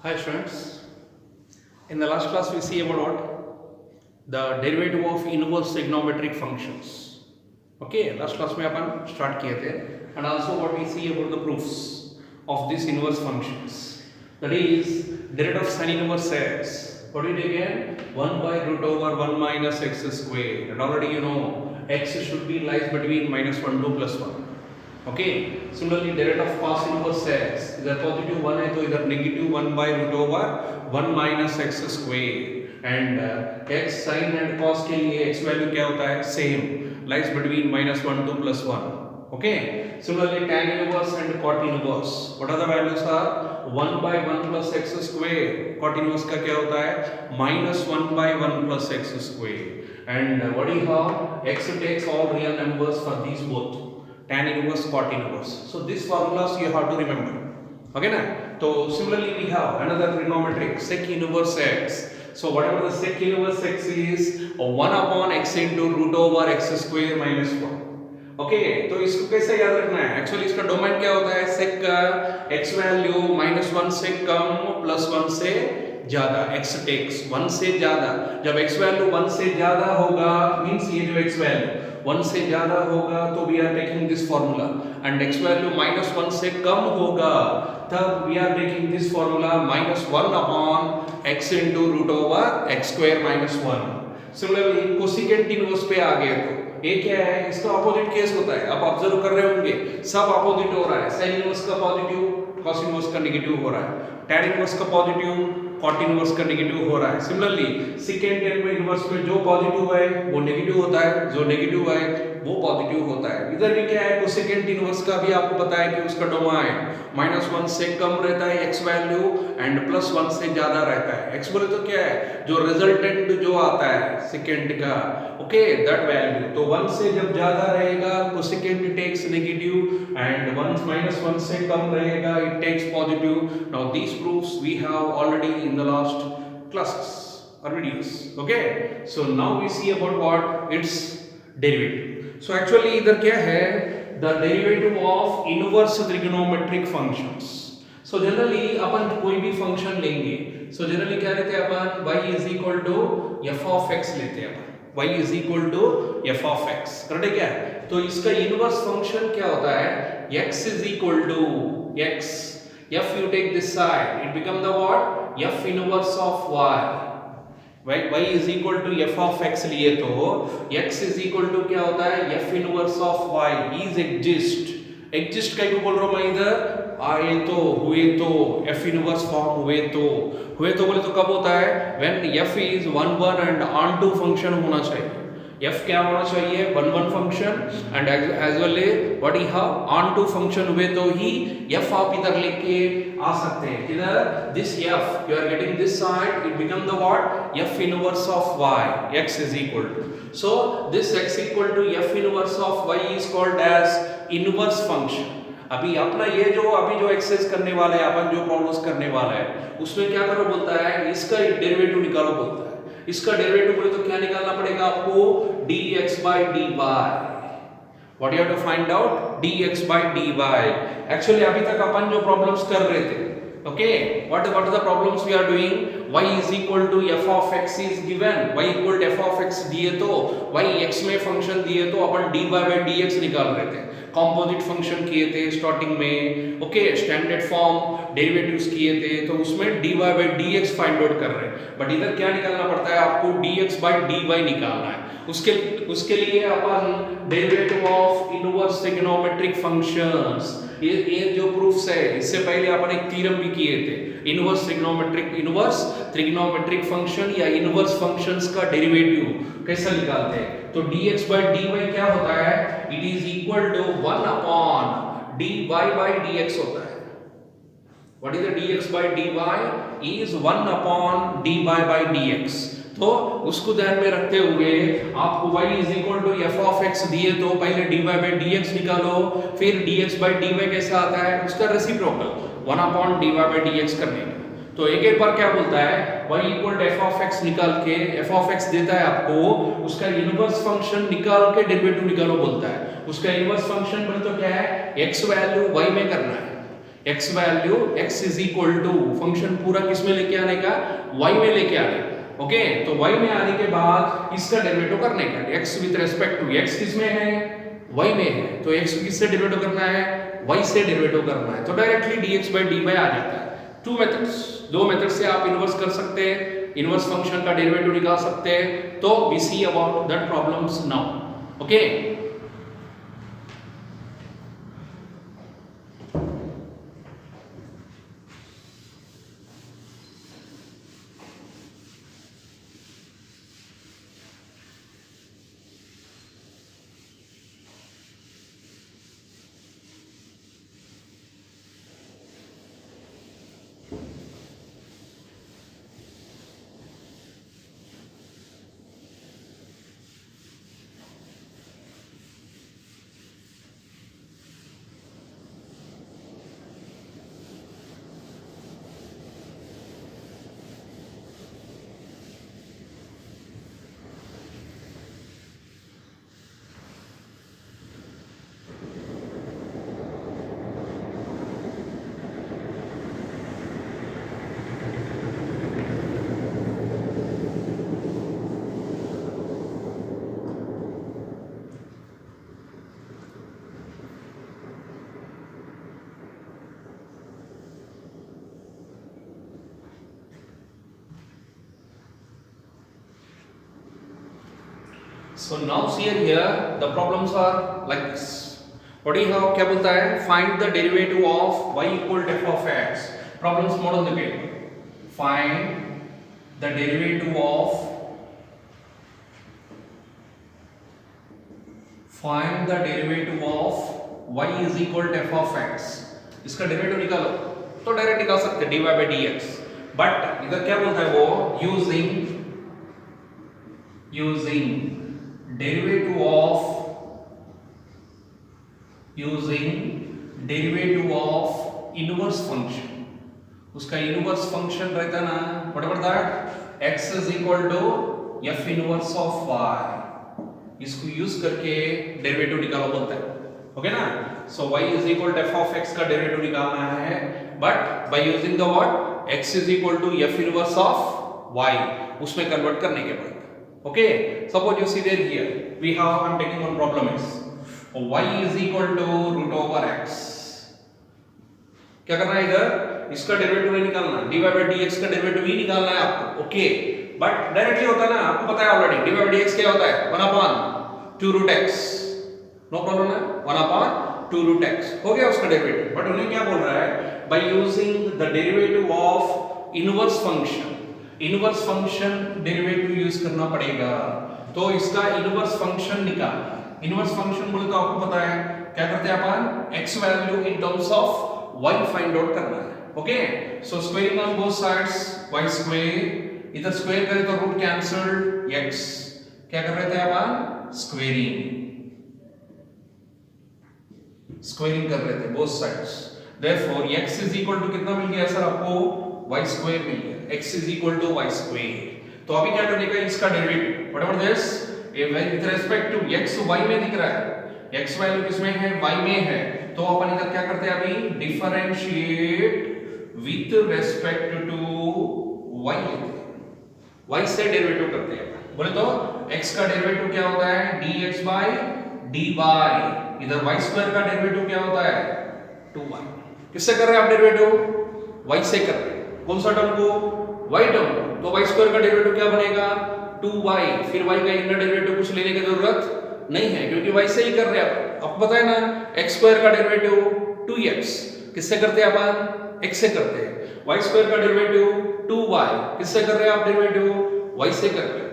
Hi students, in the last class we see about what? The derivative of inverse trigonometric functions. Okay, last class में अपन start किए थे and also what we see about the proofs of these inverse functions. That is derivative of sin inverse x. What did you get? 1 by root over 1 minus x square, and already you know x should be lies between minus 1 to plus 1. Okay, similarly derivative of cos inverse x, इधर positive 1 है तो इधर negative 1 by root over 1 minus x square, and x sin and cos के लिए x value क्या होता है? Same, lies between minus 1 to plus 1. Okay, similarly tan inverse and cot inverse, what are the values are? 1 by 1 plus x square, cot inverse का क्या होता है? minus 1 by 1 plus x square, and what do you have? X takes all real numbers for these both, tan inverse, cot inverse. So these formulas you have to remember. Okay na? So similarly we have another trigonometric sec inverse x. So whatever the sec inverse x is 1 upon x into root over x square minus 1. Okay, तो इसको कैसे याद रखना है? Actually इसका domain क्या होता है? सेक का x वैल्यू -1 से कम +1 से ज्यादा, x टेक्स 1 से ज्यादा. जब x वैल्यू 1 से ज्यादा होगा मींस ये जो x वैल्यू 1 से ज्यादा होगा तो we are taking this formula, and x value -1 से कम होगा तब we are taking this formula -1 upon x into root over x square minus 1. Similarly cosecant inverse पे आ गए तो ये क्या है? इसका अपोजिट केस होता है. आप ऑब्जर्व कर रहे होंगे सब अपोजिट हो रहा है. साइन इनवर्स का पॉजिटिव, कॉस इनवर्स का नेगेटिव हो रहा है. टैन इनवर्स का पॉजिटिव, कॉट इनवर्स का नेगेटिव हो रहा है. सिमिलरली सेकेंड इनवर्स में जो पॉजिटिव है वो नेगेटिव होता है, जो नेगेटिव है वो पॉजिटिव होता है. इधर भी क्या है? कोसेकेंट इनवर्स का भी आपको पता है कि उसका डोमेन -1 से कम रहता है x वैल्यू एंड +1 से ज्यादा रहता है. x बोले तो क्या है? जो रिजल्टेंट जो आता है सेकेंड का, ओके, दैट वैल्यू. तो 1 से जब ज्यादा रहेगा कोसेकेंट टेक्स नेगेटिव, एंड 1 से कम रहेगा it takes positive. Now these proofs we have already in the last classes or videos. Okay, so now we see about what its derivative. So actually इधर क्या है? The derivative of inverse trigonometric functions. So generally अपन कोई भी function लेंगे, so generally क्या लेते हैं अपन? y is equal to f of x लेते हैं अपन. y is equal to f of x. Correct है क्या? तो इसका इनवर्स फंक्शन क्या होता है? x is equal to x. f you take this side, it become the what? f inverse of y. y is equal to f of x लिए तो x is equal to क्या होता है? f inverse of y is exist कहीं को बोल रहा हूँ मैं इधर? आए तो, हुए तो, f inverse फॉर्म हुए तो बोले तो कब होता है? when f is 1 and onto function होना चाहिए. f क्या होना चाहिए? 1 function and as well what you have onto function हुए तो ही f आप इधर लेके आ सकते हैं. इधर this f you are getting this side, it become the what? f inverse of y. x is equal to, so this x equal to f inverse of y is called as inverse function. अभी अपना ये जो अभी जो exercise करने वाला है, अपन जो प्रॉब्लम्स करने वाला है उसमें क्या करो बोलता है? इसका डेरिवेटिव निकालो बोलता है. इसका डेरिवेटिव बोले तो क्या निकालना पड़ेगा आपको? dx by dy. What you have to find out? dx by dy. Actually अभी तक अपन जो प्रॉब्लम्स कर रहे थे, okay, what are the problems we are doing? y is equal to f of x is given, y equal to f of x दिए तो y x में function दिए तो अपन dy by dx निकाल रहे थे. कॉम्पोजिट फंक्शन किए थे स्टार्टिंग में, ओके, स्टैंडर्ड फॉर्म डेरिवेटिव्स किए थे तो उसमें dy by dx find out कर रहे हैं. बट इधर क्या निकालना पड़ता है आपको? dx by dy निकालना है. उसके लिए अपन derivative of inverse trigonometric functions, ये जो प्रूफ्स है इससे पहले अपन एक थ्योरम भी किए थे. इनवर्स ट्रिग्नोमेट्रिक फंक्शन या इनवर्स फंक्शंस का डेरिवेटिव कैसे निकालते हैं? तो dx by dy क्या होता है? It is equal to 1 upon dy by dx होता है. What is the dx by dy? Is 1 upon dy by dx. तो उसको ध्यान में रखते हुए आपको y is equal to f of x दिए तो पहले dy by dx निकालो, फिर dx by dy कैसा आता है? उसका reciprocal 1 upon dy by dx करने का. तो एक बार क्या बोलता है? y equal to f of x निकाल के, f of x देता है आपको, उसका इनवर्स फंक्शन निकाल के डेरिवेटिव निकालो बोलता है. उसका इनवर्स फंक्शन बोले तो क्या है? x वैल्यू y में करना है. x value x is equal to function पूरा किस में लेके आने का, y में लेके आने का। ओके, तो y में आने के बाद इसका डेरिवेटिव करने का, x with respect to x किस में है, y में है, तो x किससे डेरिवेटिव करना है, y से डेरिवेटिव करना है, तो डायरेक्टली dx by dy आ जाता है। टू मेथड्स, दो मेथड से आप इन्वर्स कर सकते हैं, इन्वर्स फंक्शन का डेरिवेटिव निकाल सकते हैं। तो we see about that problems now. Okay, so now see here the problems are like this. what do you have, क्या बोलता है, find the derivative of y equal to f of x. problems more on the paper. find the derivative of y is equal to f of x. इसका derivative निकालो, तो direct निकाल सकते हैं dy by dx, but इधर क्या बोलता है वो, using derivative of inverse function. उसका इनवर्स फंक्शन रहता ना, whatever that x is equal to f inverse of y, इसको यूज करके डेरिवेटिव निकालो बोलता है। ओके ना, सो y is equal to f of x का डेरिवेटिव निकालना है, but by using the what, x is equal to f inverse of y, उसमें कन्वर्ट करने के बाद। okay, suppose you see there here we have, I'm taking one problem is y is equal to root over x. क्या करना है इधर, इसका derivative नहीं निकालना, dy by dx का डेरिवेटिव ही निकालना है आपको। ओके, बट डायरेक्टली होता है ना, आपको पता है ऑलरेडी dy by dx क्या होता है, 1 upon 2 root x, no problem है, 1 upon 2 root x हो गया उसका डेरिवेटिव। बट उन्हें क्या बोल रहा है, by using the derivative of inverse function, inverse function derivative use करना पड़ेगा। तो इसका इनवर्स फंक्शन निकालना, इनवर्स फंक्शन बोले तो आपको पता है क्या करते हैं अपन, x value in terms of y find out करना है। Okay, so squaring on both sides y square, इधर स्क्वायर करें तो रूट कैंसिल्ड x, क्या कर रहे थे अपन, स्क्वेयरिंग कर रहे थे both sides. Therefore x is equal to कितना मिल गया सर आपको, y स्क्वायर मिल गया, x is equal to y square। तो अभी क्या करने का, इसका derivative whatever this, with respect to x y में दिख रहा है, x वैल्यू किसमें है, y में है, तो अपन इधर क्या करते हैं अभी, differentiate with respect to y लेते हैं, y से डेरिवेटिव करते हैं। बोले तो x का डेरिवेटिव क्या होता है, dx by dy, इधर y स्क्वायर का डेरिवेटिव क्या होता है, 2y। किससे कर रहे हैं आप डेरिवेटिव, y से कर रहे हैं, कौन सा टर्म को, y टर्म, तो y स्क्वायर का डेरिवेटिव क्या बनेगा, 2y, फिर y का इनर डेरिवेटिव कुछ लेने की जरूरत नहीं है क्योंकि y से ही कर रहे हैं। आपको पता है ना, x स्क्वायर का डेरिवेटिव 2x, किससे करते हैं अपन, x से करते हैं। y स्क्वायर का डेरिवेटिव 2y, किससे कर रहे हैं आप डेरिवेटिव, y से कर रहे हैं,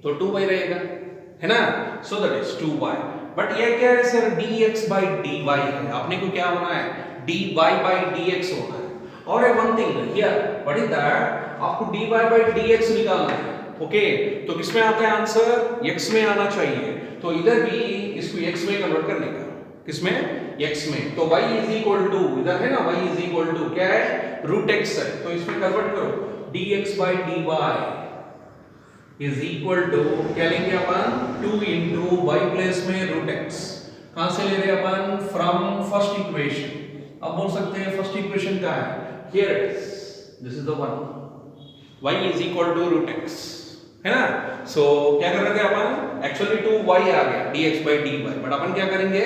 तो 2y रहेगा, है ना, so that is 2y। But ये क्या है सर, dx by dy है, आपने को क्या होना है, dy by dx होना है। और one thing here, what is that, आपको dy by dx निकालना है। ओके, तो किसमें आता है आंसर, x में आना चाहिए, तो इधर भी इसको x में कन्वर्ट करने का, किसमें, x में, तो y इज इक्वल टू, इधर है ना y इज इक्वल टू क्या है, रूट x है, तो इसमें कन्वर्ट करो, dx by dy is equal to क्या लेंगे अपन, 2 into y प्लेस में रूट x, कहां से ले रहे हैं अपन, फ्रॉम फर्स्ट इक्वेशन। अब बोल सकते हैं फर्स्ट इक्वेशन क्या है, here it is, this is the one, y is equal to root x, है ना। सो क्या कर रहे थे अपन, एक्चुअली टू y आ गया dx by dy, बट अपन क्या करेंगे,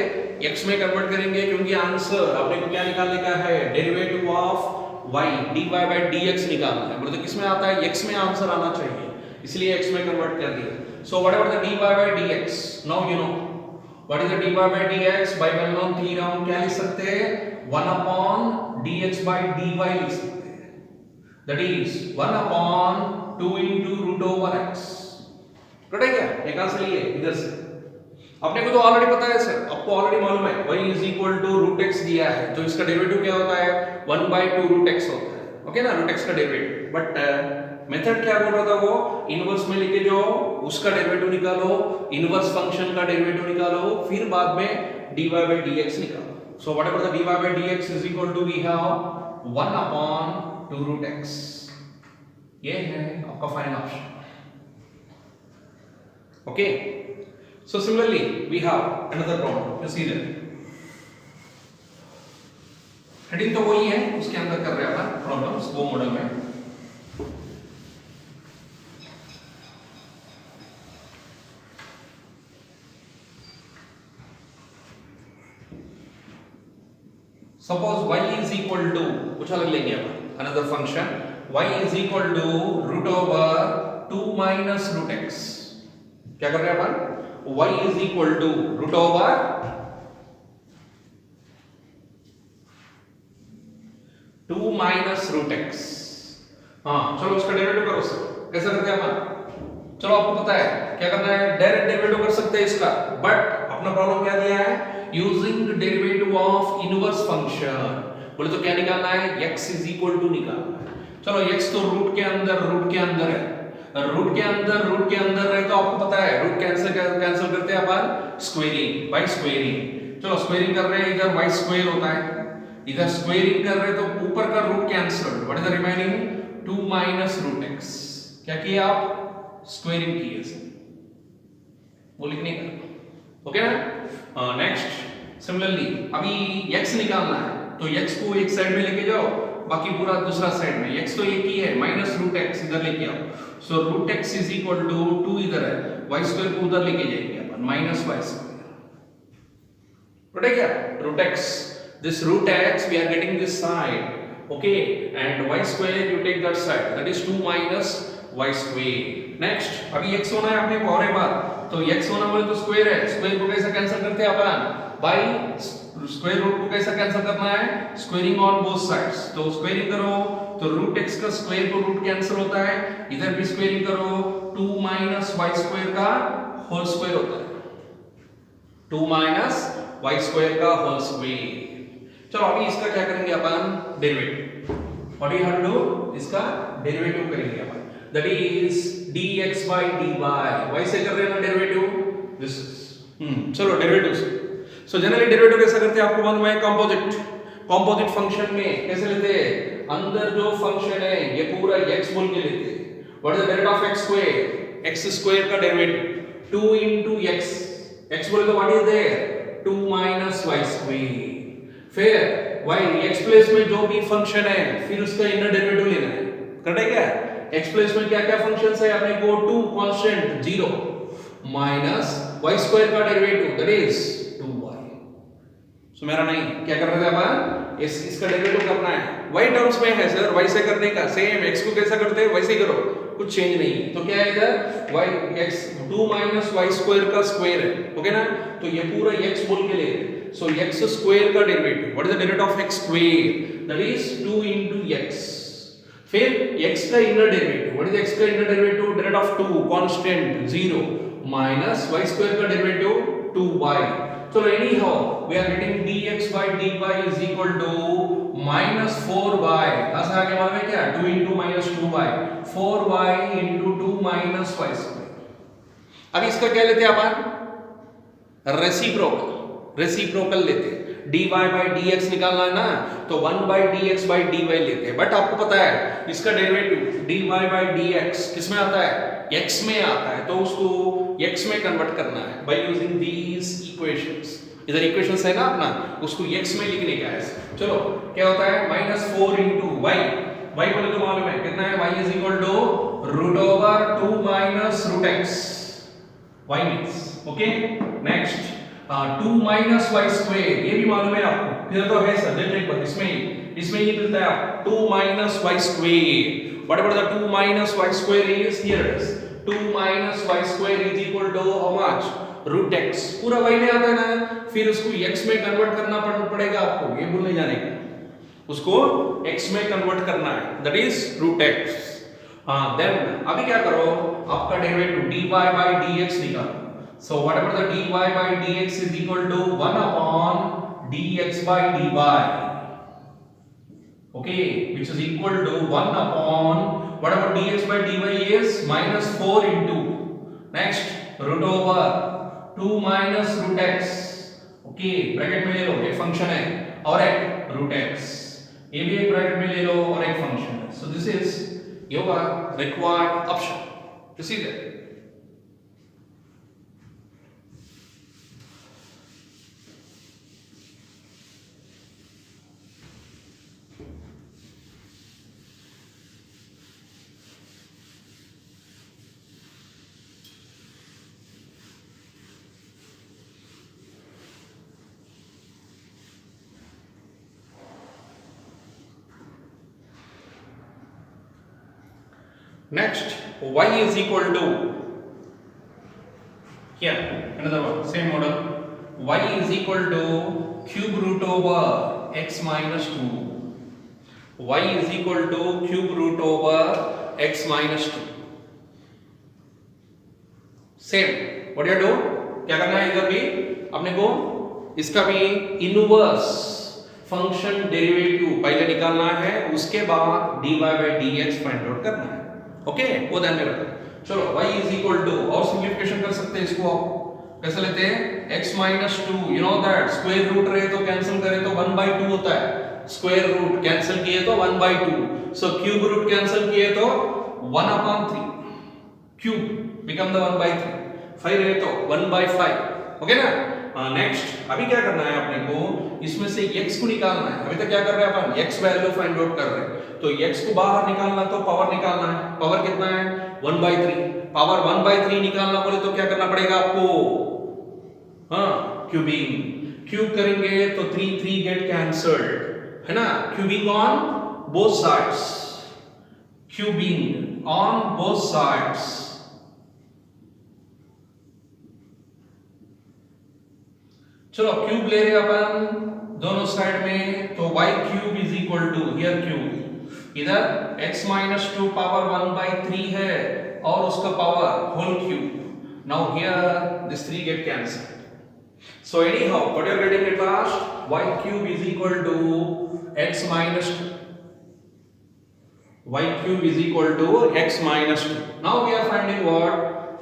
x में कन्वर्ट करेंगे, क्योंकि आंसर आपने को क्या निकालने का है, derivative of y dy by dx निकालना है, बोले तो किस में आता है, x में आंसर आना चाहिए, इसलिए x में कन्वर्ट कर दिया। So whatever the dy by dx, now you know what is the dy by dx, by well known theorem क्या लिख सकते हैं, 1 upon dx by dy लिख सकते हैं, that is 1 upon 2 into root over x, cut है क्या, एक आंसर लिए इधर से, अपने को तो ऑलरेडी पता है सर, आपको ऑलरेडी मालूम है y is equal to root x दिया है, तो इसका डेरिवेटिव क्या होता है, 1 by 2 root x होता है, ओके ना, रूट x का डेरिवेटिव। बट मेथड क्या बोल रहा था वो, इनवर्स में लेके जो उसका डेरिवेटिव निकालो, इनवर्स फंक्शन का डेरिवेटिव निकालो, फिर बाद में dy by dx निकालो। सो whatever the dy by dx is equal to we have 1 upon 2 root x, ये है आपका final option, okay. So similarly, we have another problem. You see that. Heading तो वही है, उसके अंदर कर रहे हैं अपन प्रॉब्लम्स वो मॉडल में। Suppose y is equal to, कुछ अलग लेंगे अपन, another function y is equal to root over 2 minus root x। क्या कर रहे हैं अपन, y is equal to root over 2 minus root x। हाँ चलो उसका डेरिवेटिव करो सर, कैसे करते हैं अपन, चलो आपको पता है क्या करना है, डायरेक्ट डेरिवेटिव कर सकते हैं इसका, बट अपना प्रॉब्लम क्या दिया है, using derivative of inverse function, बोले तो क्या निकालना है, x is equal to निकालना है। चलो x तो रूट के अंदर है, रूट के अंदर रहे तो आपको पता है रूट कैंसिल करते हैं अपन, स्क्वेयरिंग बाय स्क्वेयरिंग, चलो स्क्वेयरिंग कर रहे हैं, इधर y स्क्वायर होता है, इधर स्क्वेयरिंग कर रहे हैं तो ऊपर का root cancel, what is the remaining 2 minus root x, क्या किया आप, स्क्वेयरिंग किए सर, वो लिखने का, ओके ना। नेक्स्ट सिमिलरली अभी x निकालना है, तो x को एक साइड में लेके जाओ, बाकी पूरा दूसरा साइड में, x तो एक ही है, माइनस रूट x इधर लेके आओ, so root x is equal to 2 इधर है, y स्क्वायर को उधर लेके जाएंगे अपन, माइनस y स्क्वायर, पता है क्या, root x, this root x we are getting this side, okay, and y square you take that side, that is 2 minus y square। next अभी x होना है अपने को, और एक बात, तो x होना बोले तो स्क्वायर है, स्क्वायर को कैसे कैंसिल करते हैं अपन, बाय स्क्वायर रूट को कैसे कैंसिल करना है, स्क्वायरिंग ऑन बोथ साइड्स, तो स्क्वायरिंग करो तो रूट x का स्क्वायर को रूट कैंसिल होता है, इधर भी स्क्वायरिंग करो 2 minus y square का होल स्क्वायर होता है, 2 minus y square का होल स्क्वायर। चलो अभी इसका क्या करेंगे अपन, derivative, what you have to do, इसका डेरिवेटिव करेंगे अपन, that is dx by dy, y से कर रहे हैं ना डेरिवेटिव, दिस इज, चलो डेरिवेटिव से, सो जनरली डेरिवेटिव कैसे करते हैं आपको मालूम है, कंपोजिट फंक्शन में कैसे लेते हैं, अंदर जो फंक्शन है ये पूरा x बोल के लेते हैं, what is the derivative of x square, x square का डेरिवेटिव 2 into x बोले तो what is there 2 minus y square, फिर y x प्लेस में जो भी फंक्शन है फिर उसका इनर डेरिवेटिव लेना है, करेक्ट है क्या, x प्लेस में क्या क्या फंक्शंस है अपने को, 2 कांस्टेंट 0 माइनस y स्क्वायर का डेरिवेटिव दैट इज 2y। सो मेरा नहीं, क्या कर रहे थे अपन, इसका डेरिवेटिव करना है, y टर्म्स में है सर, y से करने का, सेम x को कैसा करते हैं वैसे ही करो, कुछ चेंज नहीं, तो क्या है इधर y x 2 minus y square का स्क्वायर है, ओके ना, तो ये पूरा x बोल के ले, so x square का derivative, what is the derivative of x square, that is 2 into x, फिर x का inner derivative, what is x का inner derivative, derivative of 2 constant 0 minus y square का डेरिवेटिव 2y। चलो anyhow we are getting dx by dy is equal to minus 4y, कहाँ से आगे मालूम है क्या, 2 into minus 2y, 4y into 2 minus y square। अब इसका क्या लेते हैं अपन, रेसिप्रोकल लेते हैं, dy by dx निकालना है ना, तो 1 by dx by dy लेते हैं, बट आपको पता है इसका डेरिवेटिव dy by dx किस में आता है, x में आता है, तो उसको x में कन्वर्ट करना है बाय यूजिंग दीस इक्वेशंस, इधर इक्वेशंस है ना अपना, उसको x में लिखने का है। चलो क्या होता है -4 into y, y बोले तो मालूम है कितना है, y is equal to √2 minus √x, y means okay. Next 2 minus y square, ये भी मालूम है आपको, इधर तो है सर, देख एक बार इसमें ये मिलता है आप 2 minus y square, whatever the 2 minus y square is, here it is 2 minus y square is equal to how much, √x, पूरा y में आता है ना, फिर उसको x में कन्वर्ट करना पड़ेगा आपको, ये भूल नहीं जाने का, उसको x में कन्वर्ट करना है, दैट इज √x। देन अभी क्या करो, आपका डेरिवेटिव dy by dx निकालो। So whatever the dy by dx is equal to 1 upon dx by dy, okay, which is equal to 1 upon whatever dx by dy is -4 into next √2 minus √x, okay, bracket में ले लो, एक function है और एक √x, ये भी एक bracket में ले लो और एक फंक्शन है। So this is your required option to see that। Next, y is equal to, here another one, same model, y is equal to cube root over x minus 2, y is equal to cube root over x minus 2, same, what do you do, क्या करना है, इधर भी अपने को इसका भी inverse function derivative पहले निकालना है, उसके बाद dy by dx find out करना है, ओके, वो ध्यान में रखो। चलो y is equal to, और सिंपलीफिकेशन कर सकते हैं इसको, आप कैसे लेते हैं, x minus 2, you know that square root रहे तो कैंसिल करें तो 1/2 होता है, स्क्वायर रूट कैंसिल किए तो 1/2, सो क्यूब रूट कैंसिल किए तो 1/3, क्यूब बिकम द 1/3, 5 रहे तो 1/5, ओके ना। नेक्स्ट अभी क्या करना है अपने को, इसमें से x को निकालना है, अभी तक क्या कर रहे हैं अपन, x वैल्यू फाइंड आउट कर रहे हैं, तो x को बाहर निकालना तो पावर निकालना है, पावर कितना है 1/3, पावर 1/3 निकालना बोले तो क्या करना पड़ेगा आपको, क्यूबिंग, क्यूब करेंगे तो 3 गेट कैंसल्ड है ना, cubing on both sides, cubing on both sides, चलो क्यूब ले रहे अपन दोनों साइड में, तो y cube is equal to, here cube, इधर x minus 2 पावर 1/3 है और उसका power whole cube, now here this 3 get cancel, so anyhow what you are getting at last, y cube is equal to x minus 2, y cube is equal to x minus 2, now we are finding what,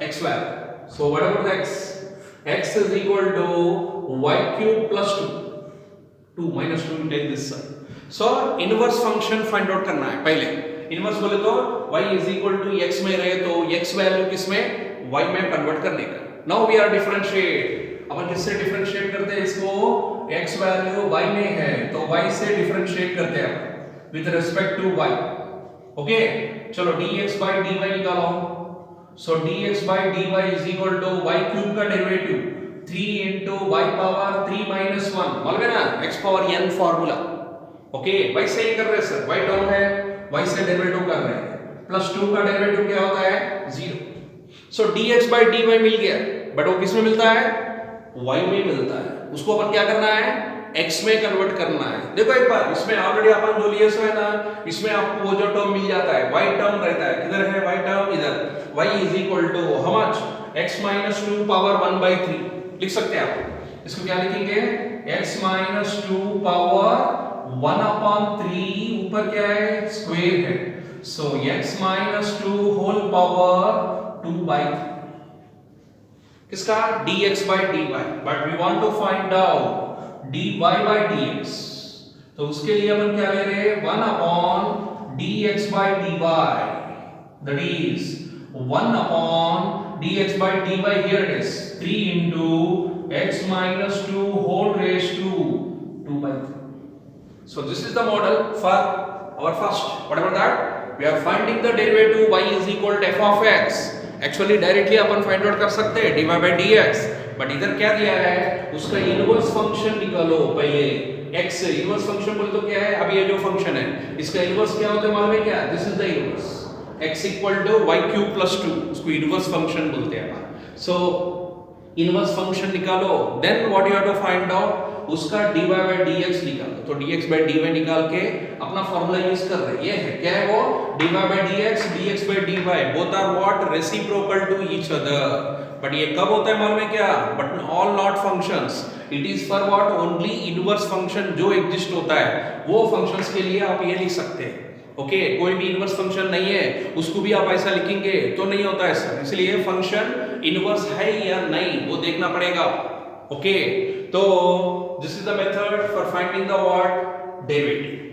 x value, so whatever the x is equal to y cube plus 2 minus 2 take this side, so inverse function find out करना है पहले, inverse बोले तो y is equal to x में रहे तो x value किसमें, y में कन्वर्ट करने का, now we are differentiate, अपन किससे डिफरेंशिएट करते हैं इसको, x वैल्यू y में है तो y से डिफरेंशिएट करते हैं with respect to y, okay, चलो dx by dy निकालो, so dx by dy is equal to y cube का derivative 3 into y power 3 minus 1, मालूम है ना, x power n formula, okay, y से ही कर रहे हैं सर, y टर्म है, y से डेरिवेटिव कर रहे हैं, प्लस 2 का डेरिवेटिव क्या होता है 0, सो dx by dy मिल गया, बट वो किस में मिलता है, y में मिलता है, उसको अपन क्या करना है, x में कन्वर्ट करना है, देखो एक बार इसमें ऑलरेडी अपन जो लिए सो है ना, इसमें आपको वो जो टर्म मिल जाता है, y टर्म रहता है, किधर है y टर्म, इधर, y is equal to how much, x minus 2 power 1/3 लिख सकते हैं आप, इसको क्या लिखेंगे, x minus 2 पावर 1/3, ऊपर क्या है स्क्वायर है, so x minus 2 whole power 2/3, किसका, dx by dy, but we want to find out dy by dx, तो उसके लिए अपन क्या ले रहे हैं, 1 dx by dy, that is 1 dx by dy, here it is 3 into x minus 2 whole raised to 2 by 3. So this is the model for our first. Whatever that, we are finding the derivative y is equal to f of x. Actually directly upon find out कर सकते हैं dy by dx, but इधर क्या दिया है, उसका inverse function निकालो पहले. x इनवर्स फंक्शन बोले तो क्या है, अब ये जो फंक्शन है इसका इनवर्स क्या होता है मालूम है क्या, this is the inverse x equal to y cube plus 2, उसको इनवर्स फंक्शन बोलते हैं. सो इनवर्स फंक्शन निकालो, then what you have to find out, उसका dy by dx निकालो. तो dx by dy निकाल के अपना फार्मूला यूज कर रहे हैं. ये है क्या है वो, dy by dx by dy both are what, reciprocal to each other. But ये कब होता है मालूम है क्या, but all not functions, it is for what, only inverse function जो एग्जिस्ट होता है वो फंक्शंस के लिए आप ये लिख सकते हैं. ओके कोई भी इनवर्स फंक्शन नहीं है उसको भी आप ऐसा लिखेंगे तो नहीं होता ऐसा, इसलिए फंक्शन इनवर्स है या नहीं वो देखना पड़ेगा. ओके तो this is the method for finding the what, derivative.